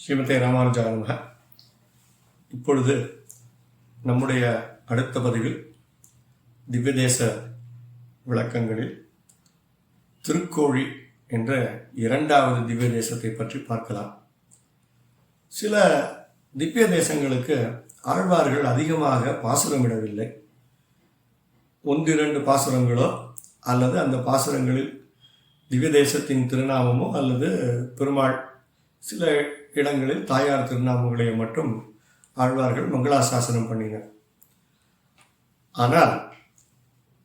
ஸ்ரீமதே ராமானுஜாய நமஹ. இப்பொழுது நம்முடைய அடுத்த பதிவில் திவ்யதேச விளக்கங்களில் திருக்கோழி என்ற இரண்டாவது திவ்ய தேசத்தை பற்றி பார்க்கலாம். சில திவ்ய தேசங்களுக்கு ஆழ்வார்கள் அதிகமாக பாசுரமிடவில்லை. ஒன்றிரண்டு பாசுரங்களோ அல்லது அந்த பாசுரங்களில் திவ்ய தேசத்தின் திருநாமமோ அல்லது பெருமாள் சில இடங்களில் தாயார் திருநாமங்களை மட்டும் ஆழ்வார்கள் மங்களாசாசனம் பண்ணினர். ஆனால்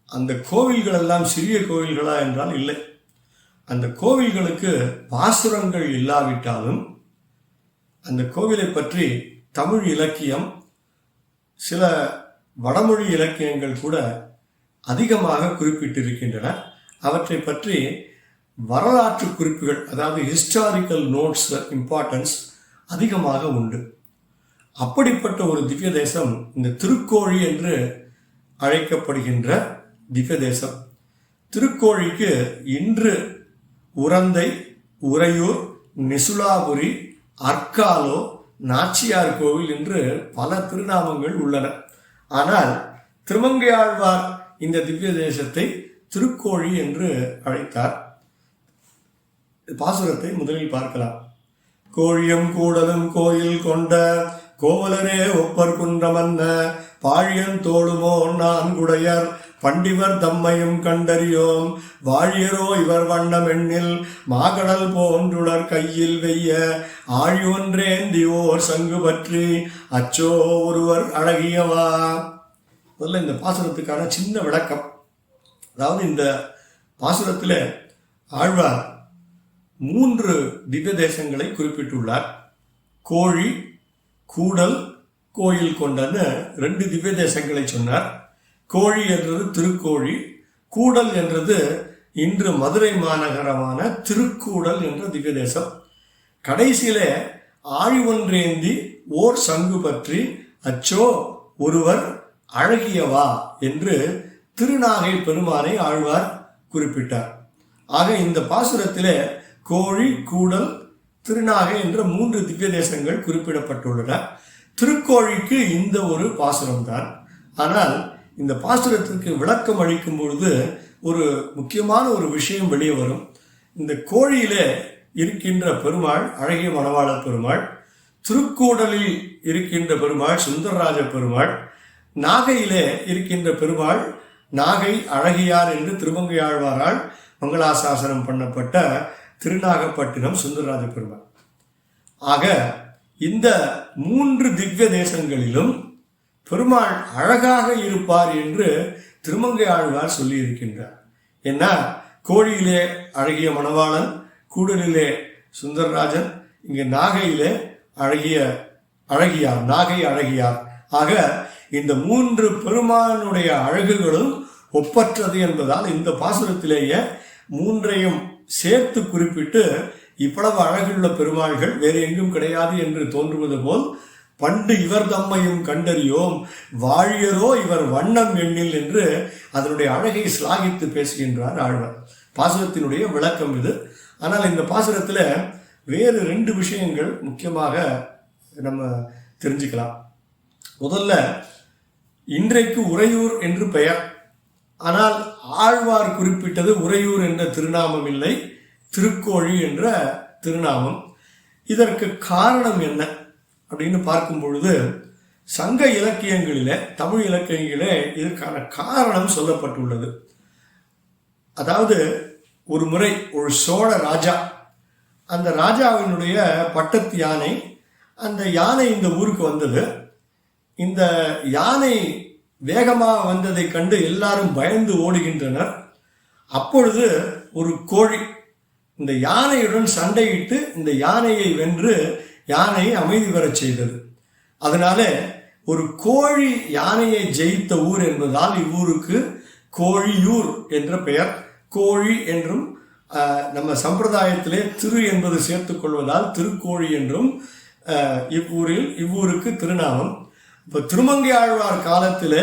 அந்த கோவில்கள் எல்லாம் சிறிய கோவில்களா என்றால் இல்லை. அந்த கோவில்களுக்கு பாசுரங்கள் இல்லாவிட்டாலும் அந்த கோவிலை பற்றி தமிழ் இலக்கியம், சில வடமொழி இலக்கியங்கள் கூட அதிகமாக குறிப்பிட்டிருக்கின்றன. அவற்றை பற்றி வரலாற்று குறிப்புகள், அதாவது ஹிஸ்டாரிக்கல் நோட்ஸ் இம்பார்ட்டன்ஸ் அதிகமாக உண்டு. அப்படிப்பட்ட ஒரு திவ்ய தேசம் இந்த திருக்கோழி என்று அழைக்கப்படுகின்ற திவ்ய தேசம். திருக்கோழிக்கு இன்று உரந்தை, உறையூர், நிசுலாபுரி, அர்க்காலோ, நாச்சியார் கோவில் என்று பல திருநாமங்கள் உள்ளன. ஆனால் திருமங்கையாழ்வார் இந்த திவ்ய தேசத்தை திருக்கோழி என்று அழைத்தார். பாசுரத்தை முதலில் பார்க்கலாம். கோழியம் கூடலும் கோயில் கொண்ட கோவலரே ஒப்பர் குன்றமன்ன பாழியன் தோளுமோ நான்குடையர் பண்டிவர் தம்மையும் கண்டறியோம் வாழியரோ இவர் வண்ணம் எண்ணில் மாகடல் போன்றுளர் கையில் வெய்ய ஆழியொன்றேந்தி ஓர் சங்கு பற்றி அச்சோ ஒருவர் அழகியவா. முதல்ல இந்த பாசுரத்துக்கான சின்ன விளக்கம். அதாவது இந்த பாசுரத்தில் ஆழ்வார் 3 திவ்ய தேசங்களை குறிப்பிட்டுள்ளார். கோழி, கூடல், கோயில் கொண்டன்னு 2 திவ்ய தேசங்களை சொன்னார். கோழி என்றது திருக்கோழி, கூடல் என்றது இன்று மதுரை மாநகரமான திருக்கூடல் என்ற திவ்ய தேசம். கடைசியில ஆழி ஒன்றேந்தி ஓர் சங்கு பற்றி அச்சோ ஒருவர் அழகியவா என்று திருநாகை பெருமானை ஆழ்வார் குறிப்பிட்டார். ஆக இந்த பாசுரத்திலே கோழி, கூடல், திருநாகை என்ற 3 திவ்ய தேசங்கள் குறிப்பிடப்பட்டுள்ளன. திருக்கோழிக்கு இந்த ஒரு பாசுரம்தான். ஆனால் இந்த பாசுரத்திற்கு விளக்கம் அளிக்கும் பொழுது ஒரு முக்கியமான ஒரு விஷயம் வெளியே வரும். இந்த கோழியிலே இருக்கின்ற பெருமாள் அழகிய மணவாள பெருமாள், திருக்கூடலில் இருக்கின்ற பெருமாள் சுந்தரராஜ பெருமாள், நாகையிலே இருக்கின்ற பெருமாள் நாகை அழகியார் என்று திருமங்கையாழ்வாரால் மங்களாசாசனம் பண்ணப்பட்ட திருநாகப்பட்டினம் சுந்தரராஜ பெருமாள். ஆக இந்த 3 திவ்ய தேசங்களிலும் பெருமாள் அழகாக இருப்பார் என்று திருமங்கை ஆழ்வார் சொல்லி இருக்கின்றார். என்ன, கோழியிலே அழகிய மணவாளன், கூடலிலே சுந்தரராஜன், இங்கு நாகையிலே அழகியார், நாகை அழகியார். ஆக இந்த 3 பெருமானுடைய அழகுகளும் ஒப்பற்றது என்பதால் இந்த பாசுரத்திலேயே 3ஐயும் சேர்த்து குறிப்பிட்டு இவ்வளவு அழகுள்ள பெருமாள்கள் வேறு எங்கும் கிடையாது என்று தோன்றுவது போல் பண்டு இவர் தம்மையும் கண்டறியோம் வாழியரோ இவர் வண்ணம் எண்ணில் என்று அதனுடைய அழகை சிலாகித்து பேசுகின்றார் ஆழ்வார். பாசுரத்தினுடைய விளக்கம் இது. ஆனால் இந்த பாசுரத்தில் வேறு 2 விஷயங்கள் முக்கியமாக நம்ம தெரிஞ்சுக்கலாம். முதல்ல, இன்றைக்கு உறையூர் என்று பெயர். ஆனால் ஆழ்வார் குறிப்பிட்டது உறையூர் என்ற திருநாமம் இல்லை, திருக்கோழி என்ற திருநாமம். இதற்கு காரணம் என்ன அப்படின்னு பார்க்கும் பொழுது சங்க இலக்கியங்களிலே, தமிழ் இலக்கியங்களிலே இதற்கான காரணம் சொல்லப்பட்டுள்ளது. அதாவது ஒரு முறை ஒரு சோழ ராஜா, அந்த ராஜாவினுடைய பட்டத்து யானை, அந்த யானை இந்த ஊருக்கு வந்தது. இந்த யானை வேகமாக வந்ததை கண்டு எல்லாரும் பயந்து ஓடுகின்றனர். அப்பொழுது ஒரு கோழி இந்த யானையுடன் சண்டையிட்டு இந்த யானையை வென்று யானையை அமைதி பெறச் செய்தது. அதனால ஒரு கோழி யானையை ஜெயித்த ஊர் என்பதால் இவ்வூருக்கு கோழியூர் என்ற பெயர். கோழி என்றும் நம்ம சம்பிரதாயத்திலே திரு என்பது சேர்த்துக் கொள்வதால் திருக்கோழி என்றும் இவ்வூருக்கு திருநாமம். இப்போ திருமங்கை ஆழ்வார் காலத்தில்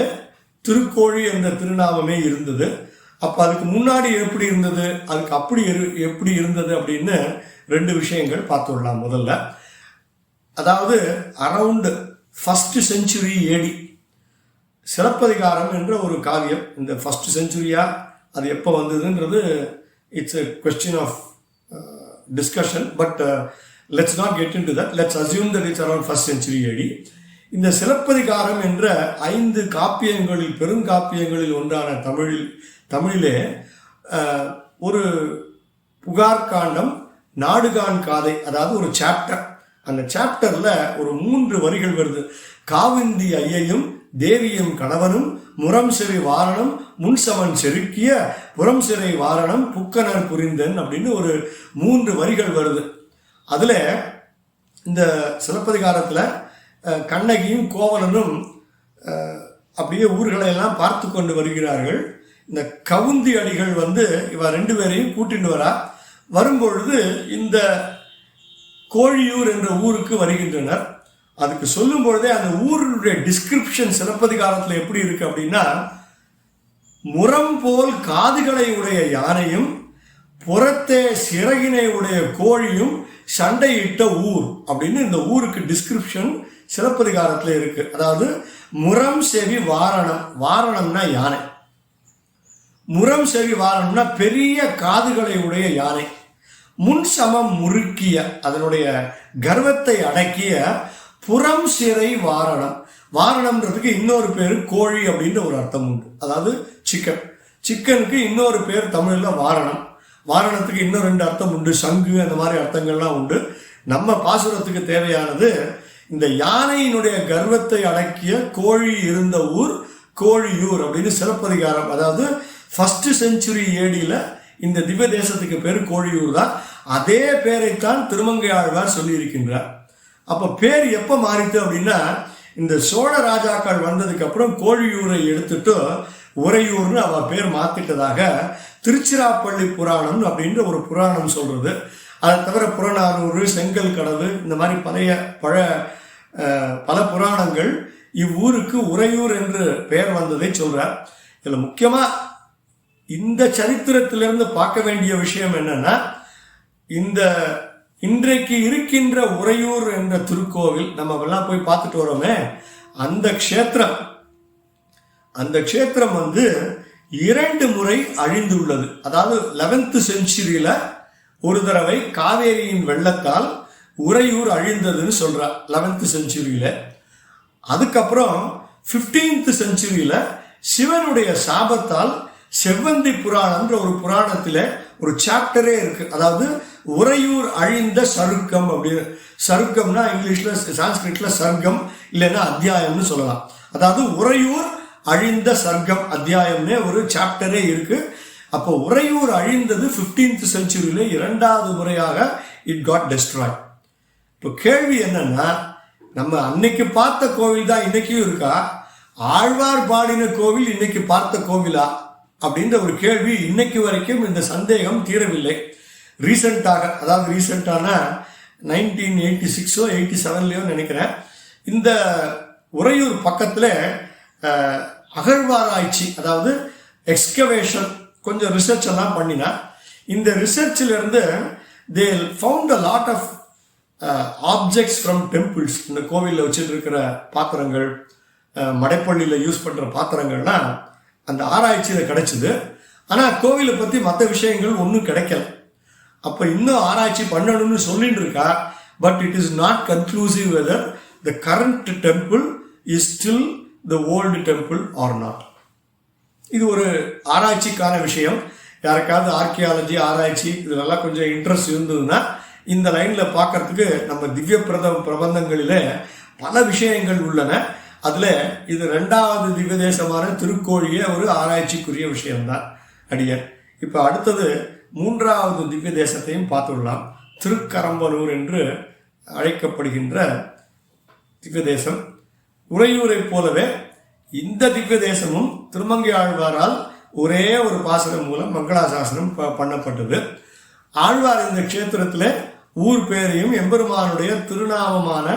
திருக்கோழி என்ற திருநாமமே இருந்தது. அப்போ அதுக்கு முன்னாடி எப்படி இருந்தது, அதுக்கு எப்படி இருந்தது அப்படின்னு 2 விஷயங்கள் பார்த்துடலாம். முதல்ல அதாவது around 1st century AD Silappatikaram என்ற ஒரு காவியம். இந்த 1st century-யா அது எப்போ வந்ததுன்றது it's a question of discussion, but let's not get into that. Let's assume that it's around 1st century AD. இந்த சிலப்பதிகாரம் என்ற 5 காப்பியங்களில் பெருங்காப்பியங்களில் ஒன்றான தமிழிலே ஒரு புகார் காண்டம், நாடுகான் காதை, அதாவது ஒரு சாப்டர். அந்த சாப்டர்ல ஒரு 3 வரிகள் வருது. காவிந்தி ஐயையும் தேவியும் கணவனும் முரம் சிறை வாரணம் முன்சமன் செருக்கிய புறம் சிறை வாரணம் புக்கனர் புரிந்தன் அப்படின்னு ஒரு 3 வரிகள் வருது. அதுல இந்த சிலப்பதிகாரத்துல கண்ணகியும் கோவலனும் அப்படியே ஊர்களை எல்லாம் பார்த்து கொண்டு வருகிறார்கள். இந்த கவுந்தி அடிகள் இவ 2 பேரையும் கூட்டிட்டு வரும்பொழுது இந்த கோழியூர் என்ற ஊருக்கு வருகின்றனர். அதுக்கு சொல்லும் பொழுதே அந்த ஊருடைய டிஸ்கிரிப்ஷன் சிலப்பதிகாரத்தில் எப்படி இருக்கு அப்படின்னா, முரம் போல் காதுகளை உடைய யானையும் புறத்தே சிறகினை உடைய கோழியும் சண்டையிட்ட ஊர் அப்படின்னு இந்த ஊருக்கு டிஸ்கிரிப்ஷன் சிலப்பதிகாரத்தில் இருக்கு. அதாவது முரம் செவி வாரணம், வாரணம்னா யானை, முரம் செவி வாரணம்னா பெரிய காதுகளை உடைய யானை, முன்சமம் முறுக்கிய அதனுடைய கர்வத்தை அடக்கிய புறம் சிறை வாரணம். வாரணம்ன்றதுக்கு இன்னொரு பேரு கோழி அப்படின்ற ஒரு அர்த்தம் உண்டு. அதாவது சிக்கன், சிக்கனுக்கு இன்னொரு பேர் தமிழ்ல வாரணம். வாரணத்துக்கு இன்னும் 2 அர்த்தம் உண்டு, சங்கு, அந்த மாதிரி அர்த்தங்கள்லாம் உண்டு. நம்ம பாசுரத்துக்கு தேவையானது இந்த யானையினுடைய கர்வத்தை அடக்கிய கோழி இருந்த ஊர் கோழியூர் அப்படின்னு சிலப்பதிகாரம். அதாவது 1st century AD-ல இந்த திவ்ய தேசத்துக்கு பேர் கோழியூர் தான். அதே பேரைத்தான் திருமங்கை ஆழ்வார் சொல்லி இருக்கின்றார். அப்ப பேர் எப்ப மாறித்து அப்படின்னா, இந்த சோழ ராஜாக்கள் வந்ததுக்கு அப்புறம் கோழியூரை எடுத்துட்டு உறையூர்னு அவ பேர் மாத்திட்டதாக திருச்சிராப்பள்ளி புராணம் அப்படின்ற ஒரு புராணம் சொல்றது. அதை தவிர புறநானூறு, செங்கல் கடவு, இந்த மாதிரி பல புராணங்கள் இவ்வூருக்கு உறையூர் என்று பெயர் வந்ததை சொல்றார். இதுல முக்கியமா இந்த சரித்திரத்திலிருந்து பார்க்க வேண்டிய விஷயம் என்னன்னா, இந்த இன்றைக்கு இருக்கின்ற உறையூர் என்ற திருக்கோவில் நம்ம எல்லாம் போய் பார்த்துட்டு வரோமே, அந்த க்ஷேத்திரம் 2 முறை அழிந்துள்ளது. அதாவது 11th century-ல ஒரு தடவை காவேரியின் வெள்ளத்தால் உறையூர் அழிந்ததுன்னு சொல்றார் 11th century-ல. அதுக்கப்புறம் 15th century-ல சிவனுடைய சாபத்தால் செவ்வந்தி புராணம்ன்ற ஒரு புராணத்துல ஒரு சாப்டரே இருக்கு. அதாவது உறையூர் அழிந்த சருக்கம் அப்படின்னு. சருக்கம்னா இங்கிலீஷ்ல, சான்ஸ்கிரிட்ல சர்க்கம் இல்லைன்னா அத்தியாயம்னு சொல்லலாம். அதாவது உறையூர் அழிந்த சர்க்கம் அத்தியாயம்னே ஒரு சாப்டரே இருக்கு. அப்போ உறையூர் அழிந்தது 15th century-ல 2வது முறையாக இட் காட் டெஸ்ட்ராய். இப்போ கேள்வி என்னன்னா, நம்ம அன்னைக்கு பார்த்த கோவில் தான் இன்னைக்கும் இருக்கா? ஆழ்வார் பாடின கோவில் இன்னைக்கு பார்த்த கோவிலா அப்படின்ற ஒரு கேள்வி இன்னைக்கு வரைக்கும் இந்த சந்தேகம் தீரவில்லை. ரீசெண்டாக, அதாவது ரீசெண்டான 1986 87 நினைக்கிறேன், இந்த உறையூர் பக்கத்துல அகழ்வாராய்ச்சி, அதாவது எக்ஸ்கவேஷன், கொஞ்சம் ரிசர்ச் எல்லாம் பண்ணினா, இந்த ரிசர்ச்ல இருந்து they found a lot of objects from temples. இந்த கோவிலில் வச்சுட்டு இருக்கிற பாத்திரங்கள், மடைப்பள்ளியில் யூஸ் பண்ற பாத்திரங்கள்லாம் அந்த ஆராய்ச்சியில கிடைச்சது. ஆனா கோவிலை பத்தி மற்ற விஷயங்கள் ஒன்றும் கிடைக்கல. அப்ப இன்னும் ஆராய்ச்சி பண்ணணும்னு சொல்லிட்டு இருக்கா. But it is not conclusive whether the current temple is still the old temple or not. இது ஒரு ஆராய்ச்சிக்கான விஷயம். யாருக்காவது ஆர்கியாலஜி ஆராய்ச்சி இதெல்லாம் கொஞ்சம் இன்ட்ரெஸ்ட் இருந்ததுன்னா இந்த லைன்ல பார்க்கறதுக்கு நம்ம திவ்ய பிரபந்தங்களிலே பல விஷயங்கள் உள்ளன. அதுல இது 2வது திவ்ய தேசமான திருக்கோழியே ஒரு ஆராய்ச்சிக்குரிய விஷயம்தான் அடியன். இப்ப அடுத்தது 3வது திவ்ய தேசத்தையும் பார்த்துடலாம். திருக்கரம்பலூர் என்று அழைக்கப்படுகின்ற திவ்ய தேசம். உறையூரை போலவே இந்த திவ்ய தேசமும் திருமங்கை ஆழ்வாரால் ஒரே ஒரு பாசனம் மூலம் மங்களாசாசனம் பண்ணப்பட்டது. ஆழ்வார் இந்த க்ஷேத்திரத்துல ஊர் பேரையும் எம்பெருமானுடைய திருநாமமான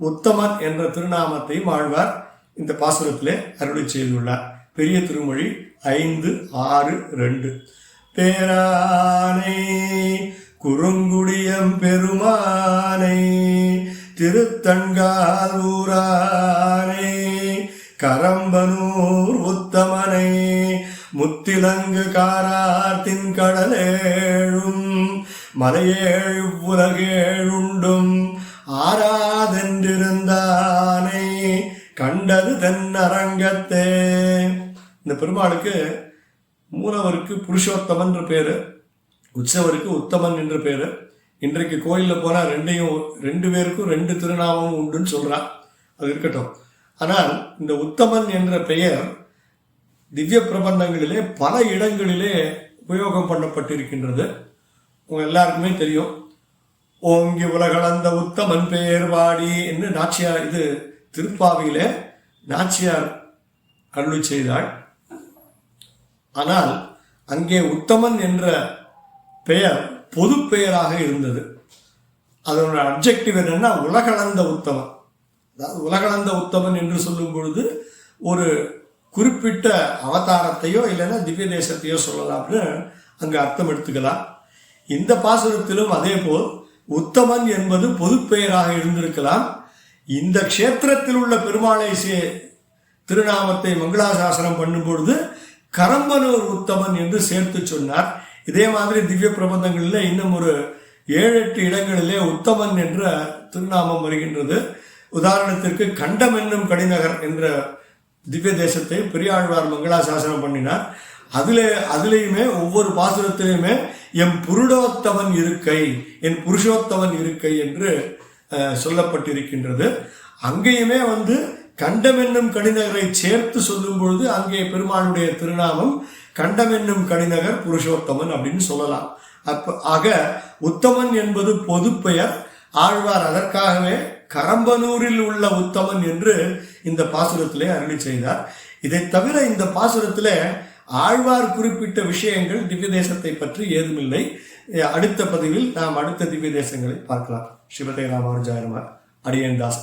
உத்தமன் என்ற திருநாமத்தையும் ஆழ்வார் இந்த பாசுரத்திலே அருளி செய்துள்ளார். பெரிய திருமொழி 5:6-2. பேரானை குறுங்குடியம் பெருமானை திருத்தன்கால் ஊரானே கரம்பனூர் உத்தமனை முத்திலங்கு காரார் தின்கடலேழும் மலையேழு உலகேழுண்டும் ஆராதென்றிருந்தானை கண்டது தென்னரங்கத்தே. இந்த பெருமாளுக்கு மூலவருக்கு புருஷோத்தமன் பேரு, உற்சவருக்கு உத்தமன் என்ற பேரு. இன்றைக்கு கோயிலில் போனால் ரெண்டு பேருக்கும் 2 திருநாமம் உண்டுன்னு சொல்றான். அது இருக்கட்டும். ஆனால் இந்த உத்தமன் என்ற பெயர் திவ்ய பிரபந்தங்களிலே பல இடங்களிலே உபயோகம் பண்ணப்பட்டிருக்கின்றது. உங்க எல்லாருக்குமே தெரியும். ஓங்கி உலகளந்த உத்தமன் பெயர் வாடி என்று நாச்சியார், இது திருப்பாவியிலே நாச்சியார் அருளி செய்தாள். ஆனால் அங்கே உத்தமன் என்ற பெயர் பொது பெயராக இருந்தது. அதனோட அப்ஜெக்டிவ் என்னன்னா உலகளந்த உத்தமன். அதாவது உலகளந்த உத்தமன் என்று சொல்லும் பொழுது ஒரு குறிப்பிட்ட அவதாரத்தையோ இல்லைன்னா திவ்ய தேசத்தையோ சொல்லலாம்னு அங்கு அர்த்தம் எடுத்துக்கலாம். இந்த பாசுரத்திலும் அதே போல் உத்தமன் என்பது பொது பெயராக இருந்திருக்கலாம். இந்த க்ஷேத்திரத்தில் உள்ள பெருமாளை திருநாமத்தை மங்களாசாசனம் பண்ணும் பொழுது கரம்பனூர் உத்தமன் என்று சேர்த்து சொன்னார். இதே மாதிரி திவ்ய பிரபந்தங்களில் இன்னும் ஒரு 7-8 இடங்களிலே உத்தமன் என்ற திருநாமம் வருகின்றது. உதாரணத்திற்கு கண்டம் என்னும் கடிநகர் என்ற திவ்ய தேசத்தை பெரியாழ்வார் மங்களாசாசனம் பண்ணினார். அதுலேயுமே ஒவ்வொரு பாசுரத்திலையுமே எம் புருடோத்தமன் இருக்கை, என் புருஷோத்தமன் இருக்கை என்று சொல்லப்பட்டிருக்கின்றது. அங்கேயுமே கண்டம் என்னும் கடிநகரை சேர்த்து சொல்லும் பொழுது அங்கே பெருமாளுடைய திருநாமம் கண்டம் என்னும் கடிநகர் புருஷோத்தமன் அப்படின்னு சொல்லலாம். ஆக உத்தமன் என்பது பொது பெயர். ஆழ்வார் அதற்காகவே கரம்பனூரில் உள்ள உத்தமன் என்று இந்த பாசுரத்திலே அருளி செய்தார். இதை தவிர இந்த பாசுரத்திலே ஆழ்வார் குறிப்பிட்ட விஷயங்கள் திவ்ய தேசத்தை பற்றி ஏதுமில்லை. அடுத்த பதிவில் நாம் அடுத்த திவ்ய தேசங்களை பார்க்கலாம். சிவதே ராமானுஜாய நமः. அடியேன் தாஸ்.